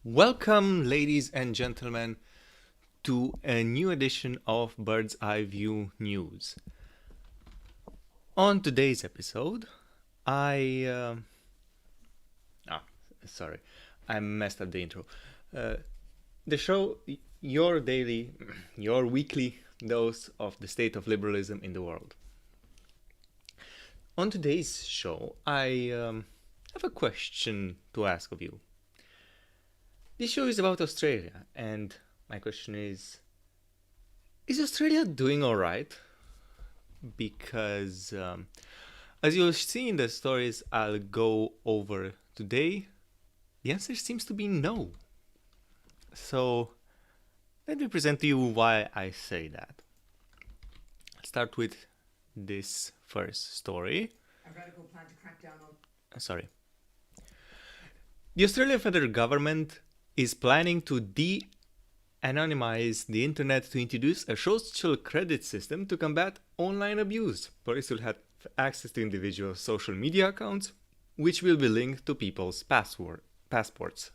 Welcome, ladies and gentlemen, to a new edition of Bird's Eye View News. On today's episode, I. Sorry, I messed up the intro. The show, your weekly dose of the state of liberalism in the world. On today's show, I have a question to ask of you. This show is about Australia, and my question is Australia doing alright? Because, as you'll see in the stories I'll go over today, the answer seems to be no. So, let me present to you why I say that. I'll start with this first story. A radical plan to crack down on. Sorry. The Australian federal government is planning to de-anonymize the internet to introduce a social credit system to combat online abuse. Police will have access to individuals' social media accounts, which will be linked to people's passports.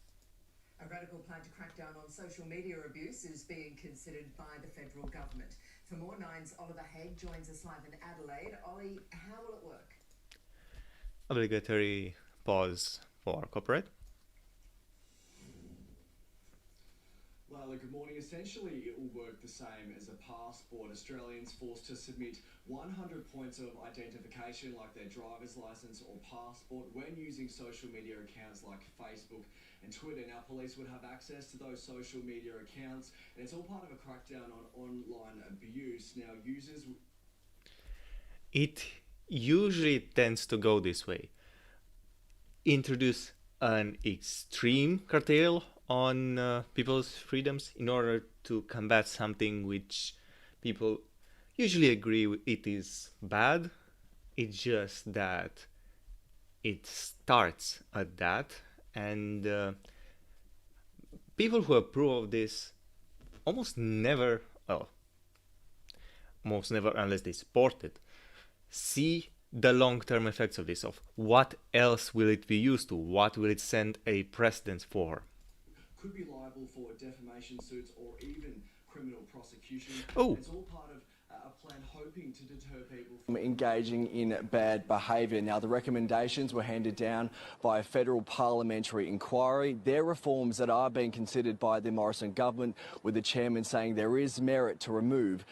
A radical plan to crack down on social media abuse is being considered by the federal government. For more Nine's Oliver Haig joins us live in Adelaide. Ollie, how will it work? Obligatory pause for copyright. Lila, good morning. Essentially, it will work the same as a passport. Australians forced to submit 100 points of identification, like their driver's license or passport, when using social media accounts like Facebook and Twitter. Now, police would have access to those social media accounts, and it's all part of a crackdown on online abuse. Now, users... It usually tends to go this way. Introduce an extreme curtail on people's freedoms in order to combat something which people usually agree with it is bad. It's just that it starts at that, and people who approve of this almost never unless they support it, see the long-term effects of this, of what else will it be used to, what will it send a precedent for. could be liable for defamation suits or even criminal prosecution. Oh. It's all part of a plan hoping to deter people from engaging in bad behaviour. Now, the recommendations were handed down by a federal parliamentary inquiry. They're reforms that are being considered by the Morrison government, with the chairman saying there is merit to remove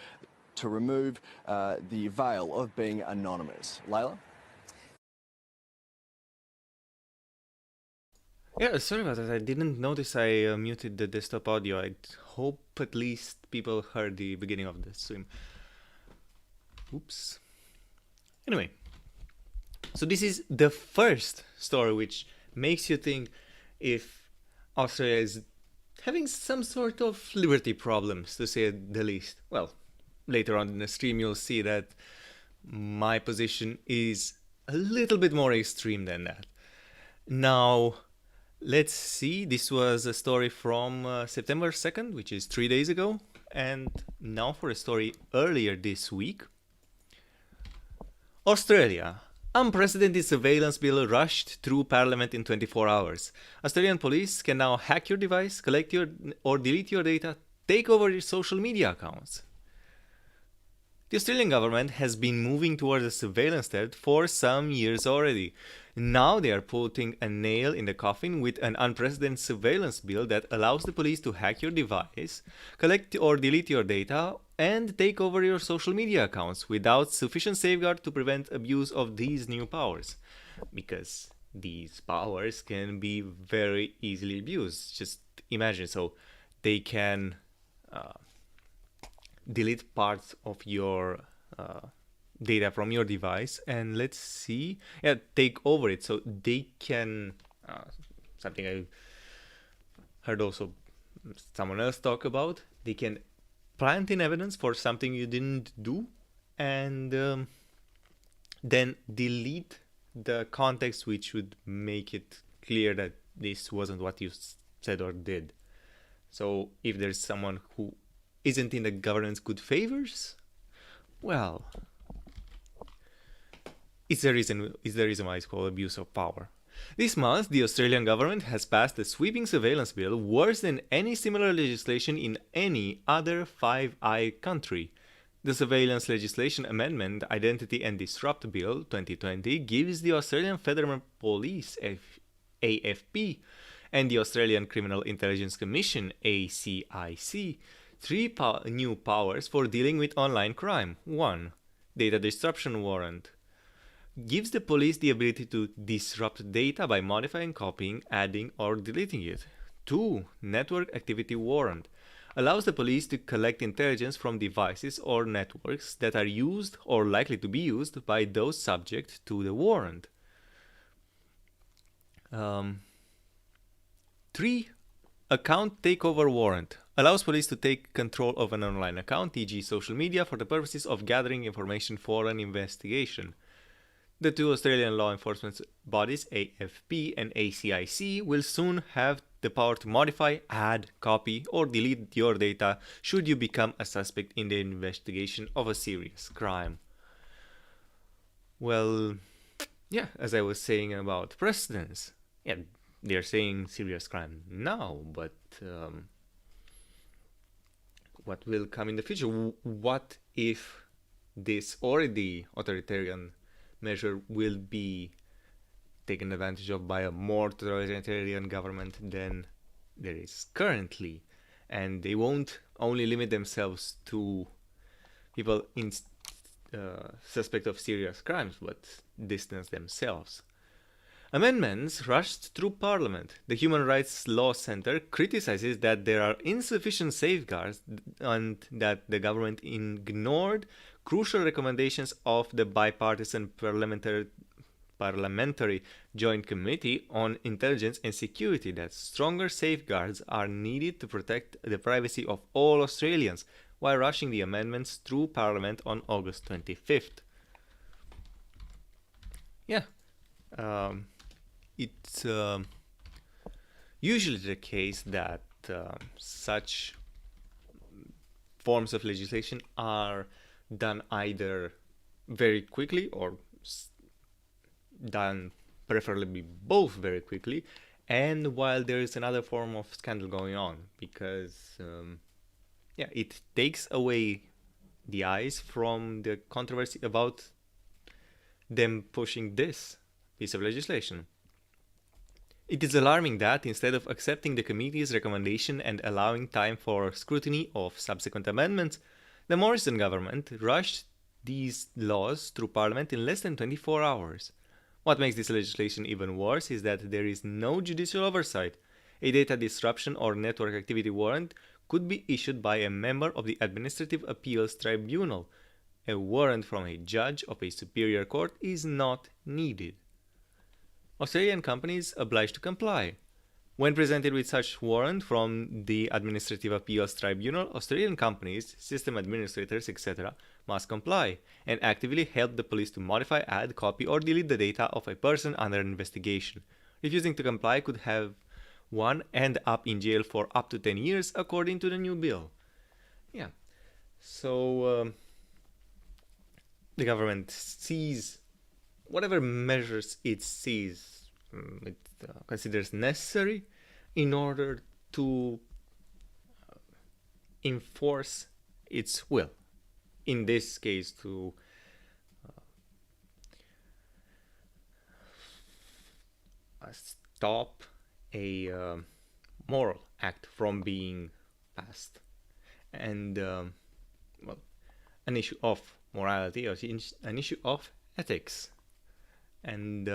the veil of being anonymous. Layla? Yeah, sorry about that. I didn't notice I muted the desktop audio. I hope at least people heard the beginning of the stream. Oops. Anyway, so this is the first story which makes you think if Australia is having some sort of liberty problems, to say the least. Well, later on in the stream you'll see that my position is a little bit more extreme than that. Now, let's see, this was a story from September 2nd, which is 3 days ago. And now for a story earlier this week. Australia. Unprecedented surveillance bill rushed through Parliament in 24 hours. Australian police can now hack your device, collect your or delete your data, take over your social media accounts. The Australian government has been moving towards a surveillance state for some years already. Now they are putting a nail in the coffin with an unprecedented surveillance bill that allows the police to hack your device, collect or delete your data, and take over your social media accounts without sufficient safeguard to prevent abuse of these new powers. Because these powers can be very easily abused. Just imagine, so they can delete parts of your data from your device, and let's see, take over it. So they can, something I heard also someone else talk about, they can plant in evidence for something you didn't do, and then delete the context which would make it clear that this wasn't what you said or did. So if there's someone who isn't in the government's good favors, well, it's the reason why it's called abuse of power. This month, the Australian government has passed a sweeping surveillance bill worse than any similar legislation in any other Five Eye country. The Surveillance Legislation Amendment Identity and Disrupt Bill 2020 gives the Australian Federal Police AFP and the Australian Criminal Intelligence Commission ACIC three new powers for dealing with online crime. 1. Data Disruption Warrant gives the police the ability to disrupt data by modifying, copying, adding, or deleting it. 2. Network Activity Warrant allows the police to collect intelligence from devices or networks that are used or likely to be used by those subject to the warrant. 3. Account Takeover Warrant allows police to take control of an online account, e.g. social media, for the purposes of gathering information for an investigation. The two Australian law enforcement bodies, AFP and ACIC, will soon have the power to modify, add, copy, or delete your data should you become a suspect in the investigation of a serious crime. Well, yeah, as I was saying about precedents, yeah, they're saying serious crime now, but what will come in the future? What if this already authoritarian measure will be taken advantage of by a more totalitarian government than there is currently, and they won't only limit themselves to people in suspect of serious crimes, but distance themselves. Amendments rushed through Parliament. The Human Rights Law Centre criticizes that there are insufficient safeguards and that the government ignored crucial recommendations of the bipartisan Parliamentary Joint Committee on Intelligence and Security that stronger safeguards are needed to protect the privacy of all Australians, while rushing the amendments through Parliament on August 25th. Yeah. It's usually the case that such forms of legislation are done either very quickly or done preferably both very quickly, and while there is another form of scandal going on, because it takes away the eyes from the controversy about them pushing this piece of legislation. It is alarming that, instead of accepting the committee's recommendation and allowing time for scrutiny of subsequent amendments, the Morrison government rushed these laws through Parliament in less than 24 hours. What makes this legislation even worse is that there is no judicial oversight. A data disruption or network activity warrant could be issued by a member of the Administrative Appeals Tribunal. A warrant from a judge of a superior court is not needed. Australian companies obliged to comply. When presented with such warrant from the Administrative Appeals Tribunal, Australian companies, system administrators, etc. must comply and actively help the police to modify, add, copy, or delete the data of a person under investigation. Refusing to comply could have one end up in jail for up to 10 years, according to the new bill. Yeah. So the government sees whatever measures it considers necessary in order to enforce its will. In this case, to stop a moral act from being passed, and an issue of morality, or an issue of ethics. And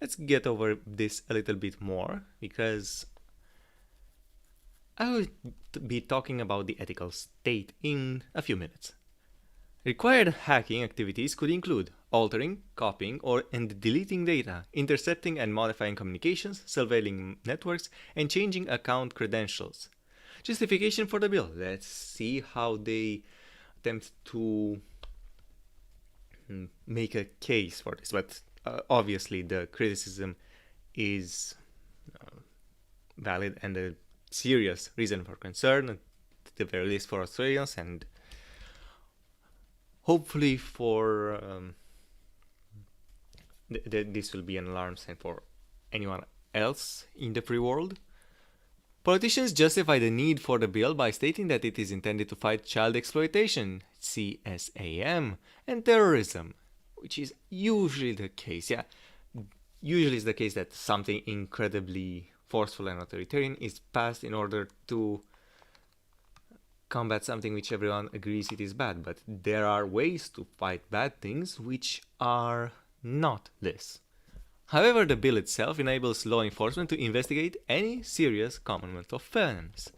let's get over this a little bit more, because I will be talking about the ethical state in a few minutes. Required hacking activities could include altering, copying, and deleting data, intercepting and modifying communications, surveilling networks, and changing account credentials. Justification for the bill. Let's see how they attempt to make a case for this, but obviously the criticism is valid and a serious reason for concern, at the very least for Australians, and hopefully for this will be an alarm sign for anyone else in the free world. Politicians justify the need for the bill by stating that it is intended to fight child exploitation, CSAM, and terrorism, which is usually the case. Yeah, usually it's the case that something incredibly forceful and authoritarian is passed in order to combat something which everyone agrees it is bad. But there are ways to fight bad things which are not this. However, the bill itself enables law enforcement to investigate any serious Commonwealth offense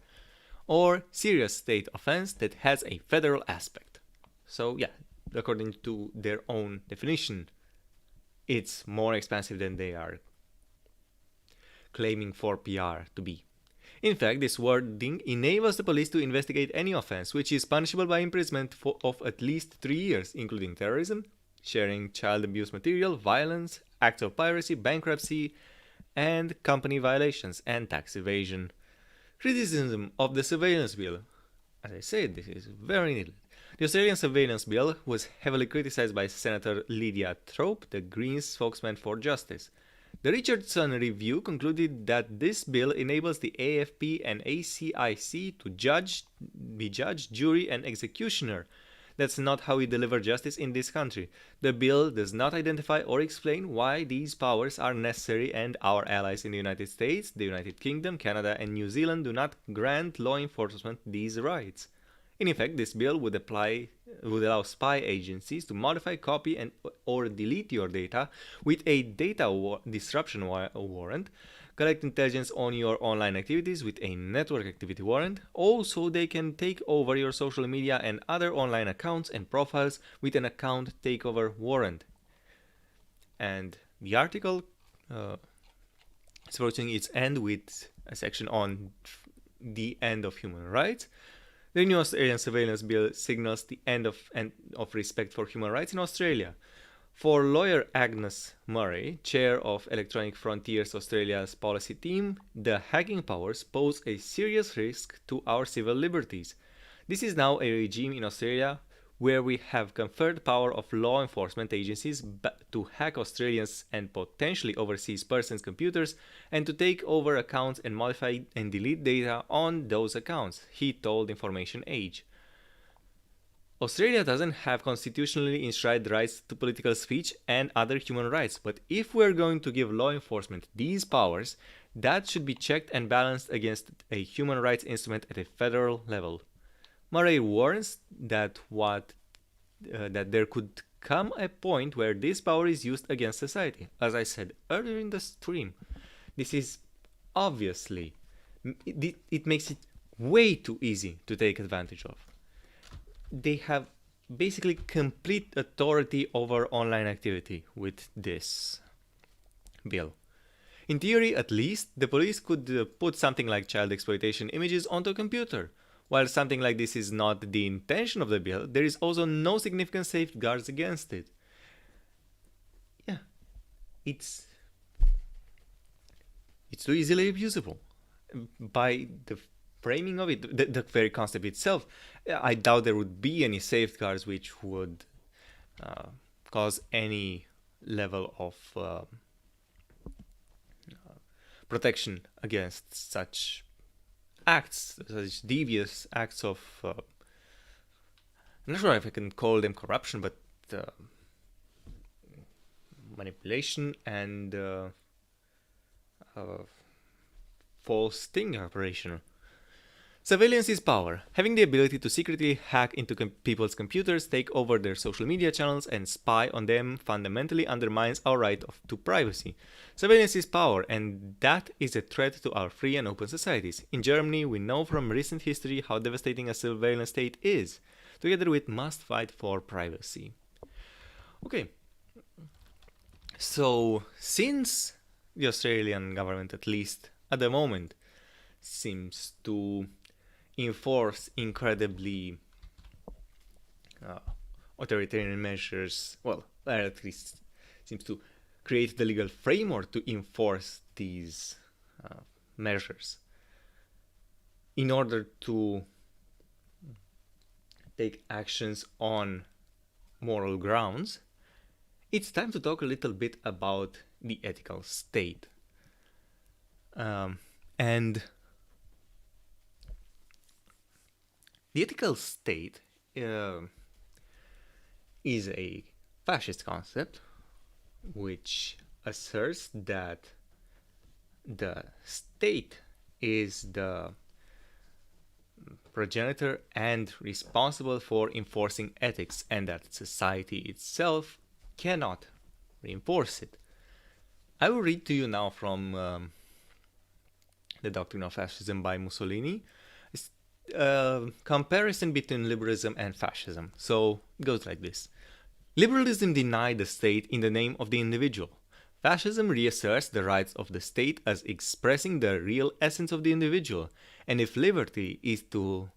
or serious state offense that has a federal aspect. So yeah, according to their own definition, it's more expansive than they are claiming for PR to be. In fact, this wording enables the police to investigate any offense which is punishable by imprisonment of at least 3 years, including terrorism, sharing child abuse material, violence, acts of piracy, bankruptcy, and company violations and tax evasion. Criticism of the surveillance bill. As I said, this is very needed. The Australian surveillance bill was heavily criticized by Senator Lydia Thorpe, the Greens spokesman for justice. The Richardson Review concluded that this bill enables the AFP and ACIC to be judge, jury, and executioner. That's not how we deliver justice in this country. The bill does not identify or explain why these powers are necessary, and our allies in the United States, the United Kingdom, Canada, and New Zealand do not grant law enforcement these rights. In effect, this bill would allow spy agencies to modify, copy, or delete your data with a data disruption warrant, collect intelligence on your online activities with a network activity warrant. Also, they can take over your social media and other online accounts and profiles with an account takeover warrant. And the article is approaching its end with a section on the end of human rights. The new Australian surveillance bill signals the end of respect for human rights in Australia. For lawyer Agnes Murray, chair of Electronic Frontiers Australia's policy team, the hacking powers pose a serious risk to our civil liberties. This is now a regime in Australia where we have conferred power of law enforcement agencies to hack Australians and potentially overseas persons' computers and to take over accounts and modify and delete data on those accounts, he told Information Age. Australia doesn't have constitutionally enshrined rights to political speech and other human rights, but if we're going to give law enforcement these powers, that should be checked and balanced against a human rights instrument at a federal level. Murray warns that there could come a point where this power is used against society. As I said earlier in the stream, this is obviously, it makes it way too easy to take advantage of. They have basically complete authority over online activity with this bill. In theory, at least, the police could put something like child exploitation images onto a computer. While something like this is not the intention of the bill, there is also no significant safeguards against it. Yeah, it's too easily abusable. By the framing of it, the very concept itself, I doubt there would be any safeguards which would cause any level of protection against such acts, such devious acts of, I'm not sure if I can call them corruption, but manipulation and false sting operation. Surveillance is power. Having the ability to secretly hack into people's computers, take over their social media channels, and spy on them fundamentally undermines our right to privacy. Surveillance is power, and that is a threat to our free and open societies. In Germany, we know from recent history how devastating a surveillance state is. Together we must fight for privacy. Okay. So, since the Australian government, at least at the moment, seems to enforce incredibly authoritarian measures, well, at least seems to create the legal framework to enforce these measures in order to take actions on moral grounds, it's time to talk a little bit about the ethical state. And the ethical state is a fascist concept which asserts that the state is the progenitor and responsible for enforcing ethics, and that society itself cannot reinforce it. I will read to you now from The Doctrine of Fascism by Mussolini. It's a comparison between liberalism and fascism. So it goes like this. Liberalism denied the state in the name of the individual. Fascism reasserts the rights of the state as expressing the real essence of the individual, and if liberty is to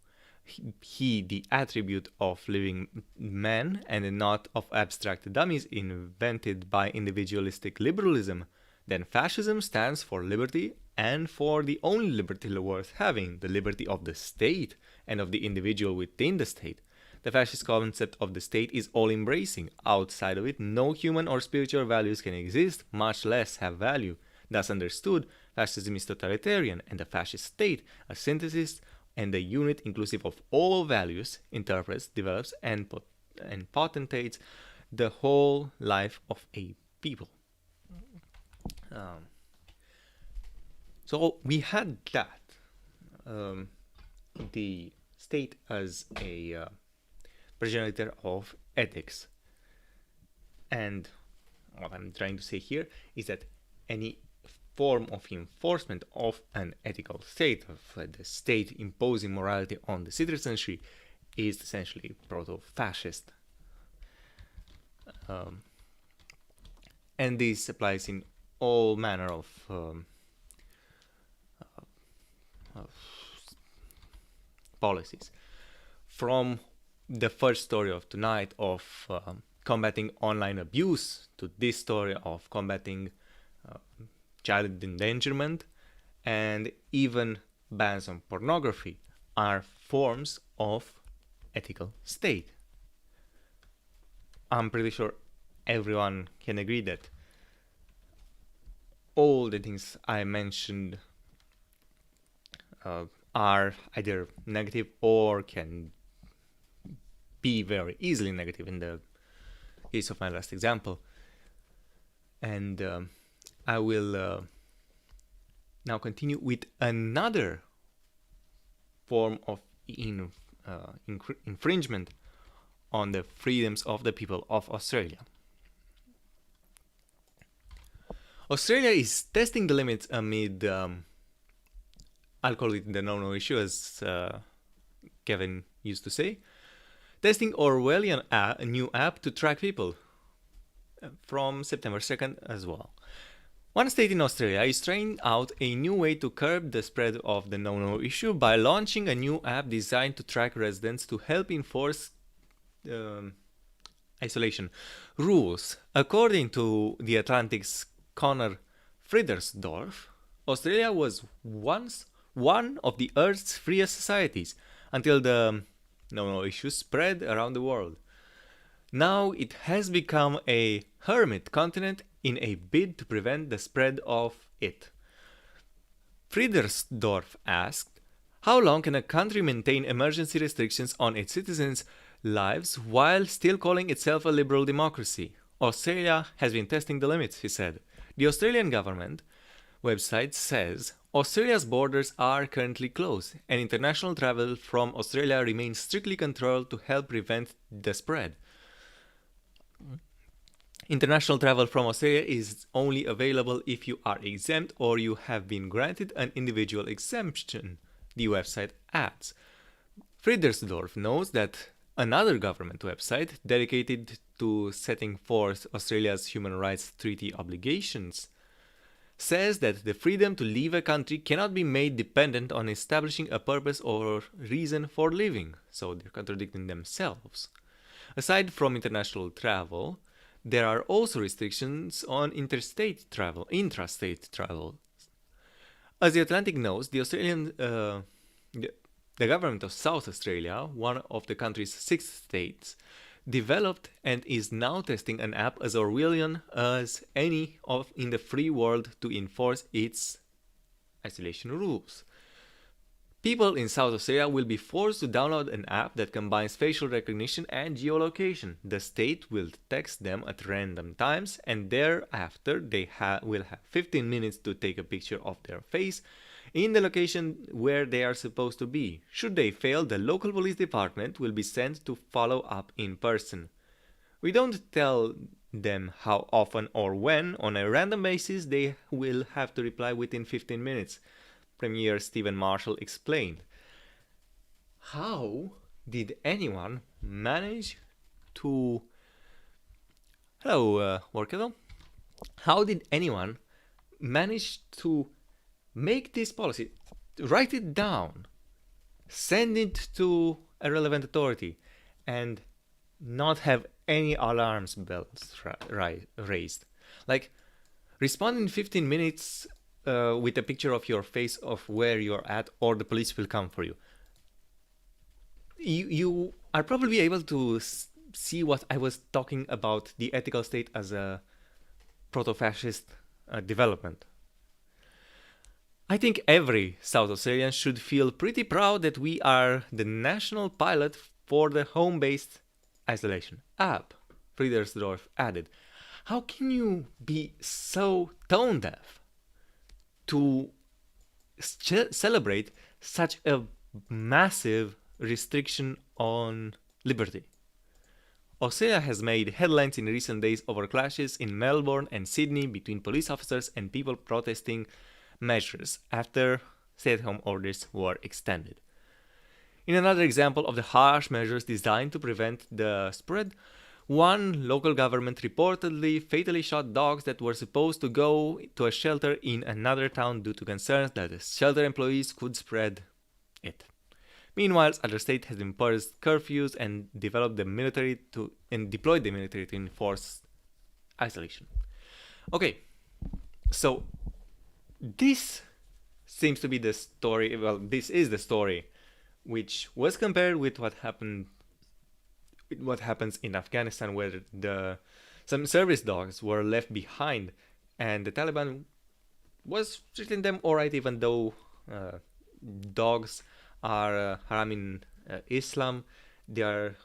he the attribute of living men and not of abstract dummies invented by individualistic liberalism, then fascism stands for liberty and for the only liberty worth having, the liberty of the state and of the individual within the state. The fascist concept of the state is all-embracing. Outside of it, no human or spiritual values can exist, much less have value. Thus understood, fascism is totalitarian, and the fascist state, a synthesis and a unit inclusive of all values, interprets, develops, and potentiates the whole life of a people. So we had that, the state as a progenitor of ethics. And what I'm trying to say here is that any form of enforcement of an ethical state, of the state imposing morality on the citizenry, is essentially proto-fascist. And this applies in all manner of policies. From the first story of tonight of combating online abuse to this story of combating child endangerment, and even bans on pornography are forms of ethical state. I'm pretty sure everyone can agree that all the things I mentioned are either negative or can be very easily negative in the case of my last example. And I will now continue with another form of infringement on the freedoms of the people of Australia. Australia is testing the limits amid, I'll call it the no-no issue, as Kevin used to say, testing Orwellian a new app to track people from September 2nd as well. One state in Australia is trying out a new way to curb the spread of the no-no issue by launching a new app designed to track residents to help enforce isolation rules. According to The Atlantic's Connor Friedersdorf, Australia was once one of the Earth's freest societies until the no-no issue spread around the world. Now it has become a hermit continent in a bid to prevent the spread of it. Friedersdorf asked, how long can a country maintain emergency restrictions on its citizens' lives while still calling itself a liberal democracy? Australia has been testing the limits, he said. The Australian government website says Australia's borders are currently closed and international travel from Australia remains strictly controlled to help prevent the spread. International travel from Australia is only available if you are exempt or you have been granted an individual exemption, the website adds. Friedersdorf notes that another government website dedicated to setting forth Australia's human rights treaty obligations says that the freedom to leave a country cannot be made dependent on establishing a purpose or reason for living, so they're contradicting themselves. Aside from international travel, there are also restrictions on intrastate travel. As the Atlantic knows, the government of South Australia, one of the country's 6 states, developed and is now testing an app as Orwellian as any of in the free world to enforce its isolation rules. People in South Australia will be forced to download an app that combines facial recognition and geolocation. The state will text them at random times, and thereafter they will have 15 minutes to take a picture of their face in the location where they are supposed to be. Should they fail, the local police department will be sent to follow up in person. We don't tell them how often or when. On a random basis, they will have to reply within 15 minutes. Premier Stephen Marshall explained. How did anyone manage to... Hello, Workado. How did anyone manage to make this policy, write it down, send it to a relevant authority, and not have any alarms bells raised? Like, respond in 15 minutes with a picture of your face of where you're at, or the police will come for you. You are probably able to see what I was talking about, the ethical state as a proto-fascist development. I think every South Australian should feel pretty proud that we are the national pilot for the home-based isolation app, Friedersdorf added. How can you be so tone-deaf to celebrate such a massive restriction on liberty? Australia has made headlines in recent days over clashes in Melbourne and Sydney between police officers and people protesting measures after stay-at-home orders were extended. In another example of the harsh measures designed to prevent the spread, one local government reportedly fatally shot dogs that were supposed to go to a shelter in another town due to concerns that the shelter employees could spread it. Meanwhile, other states have imposed curfews and deployed the military to enforce isolation. Okay, so this seems to be the story. Well, this is the story, which was compared with what happens in Afghanistan, where some service dogs were left behind, and the Taliban was treating them alright, even though dogs are haram in Islam. They are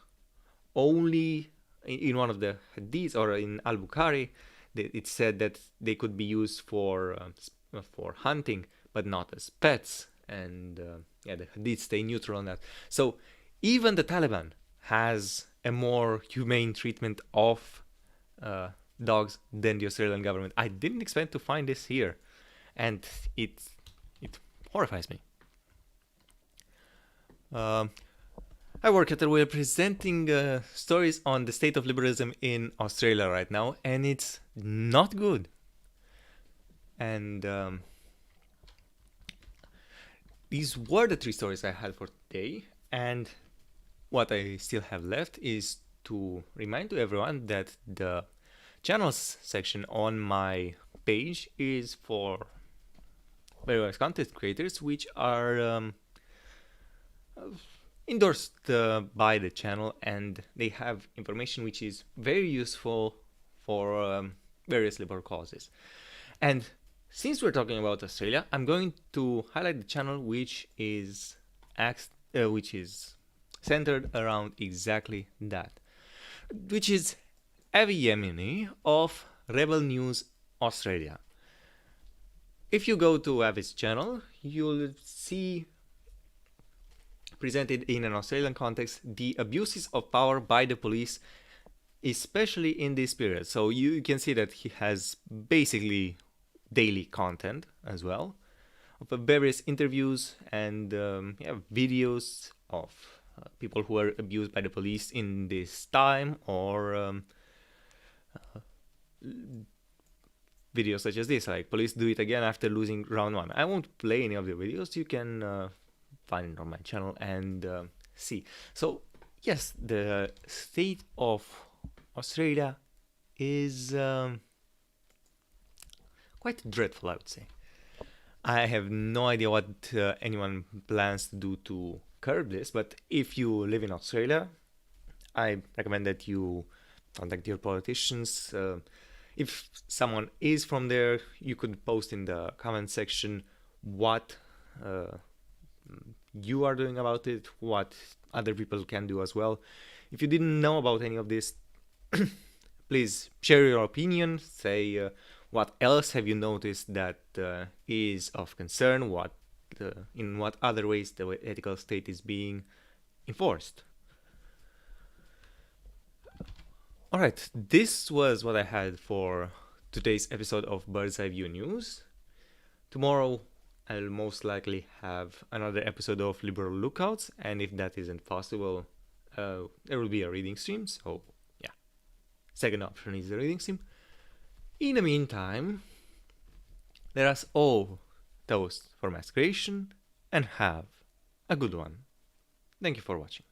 only in one of the hadiths, or in Al-Bukhari, it said that they could be used for hunting, but not as pets. And the hadiths stay neutral on that. So even the Taliban has a more humane treatment of dogs than the Australian government. I didn't expect to find this here, and it horrifies me. I work at we're presenting stories on the state of liberalism in Australia right now, and it's not good. And these were the 3 stories I had for today, and what I still have left is to remind to everyone that the channels section on my page is for various content creators which are endorsed by the channel, and they have information which is very useful for various liberal causes. And since we're talking about Australia, I'm going to highlight the channel which is centered around exactly that, which is Avi Yemini of Rebel News Australia. If you go to Avi's channel, you'll see presented in an Australian context the abuses of power by the police, especially in this period. So you can see that he has basically daily content as well of various interviews and videos of people who are abused by the police in this time, or videos such as this, like police do it again after losing round 1. I won't play any of the videos. You can find it on my channel and see. So yes, the state of Australia is quite dreadful, I would say. I have no idea what anyone plans to do to curb this, but if you live in Australia, I recommend that you contact your politicians. If someone is from there, you could post in the comment section what you are doing about it, what other people can do as well. If you didn't know about any of this, please share your opinion. Say what else have you noticed that is of concern, in what other ways the ethical state is being enforced. Alright, this was what I had for today's episode of Bird's Eye View News. Tomorrow I'll most likely have another episode of Liberal Lookouts, and if that isn't possible, there will be a reading stream, so yeah. Second option is the reading stream. In the meantime, let us all toast for mass creation and have a good one. Thank you for watching.